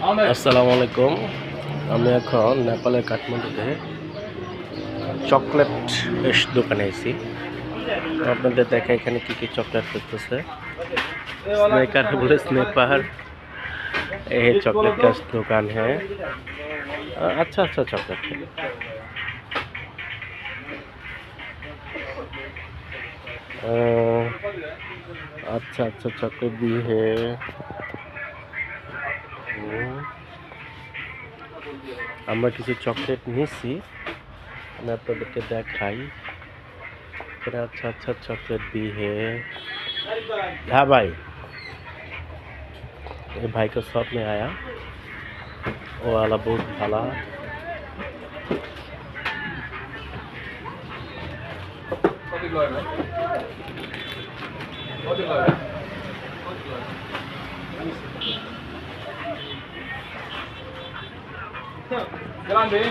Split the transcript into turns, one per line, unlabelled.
আসসালামু আলাইকুম। আমি এখন নেপালের কাঠমান্ডুতে চকলেট দোকানে আছি। আপনাদের দেখা এখানে কি কি চকলেট করতেছে। स्नेकर बोले स्नेपर ये चॉकलेट का दुकान है। अच्छा अच्छा चॉकलेट है। अच्छा अच्छा चॉकलेट भी है। আমরা কিছু চকলেট নিছি, मैं আপনাদেরকে দেখাই। अच्छा अच्छा चॉकलेट भी है। हाँ भाई, ये भाई का शॉप में आया, वो वाला बहुत भला।
Jalan deh.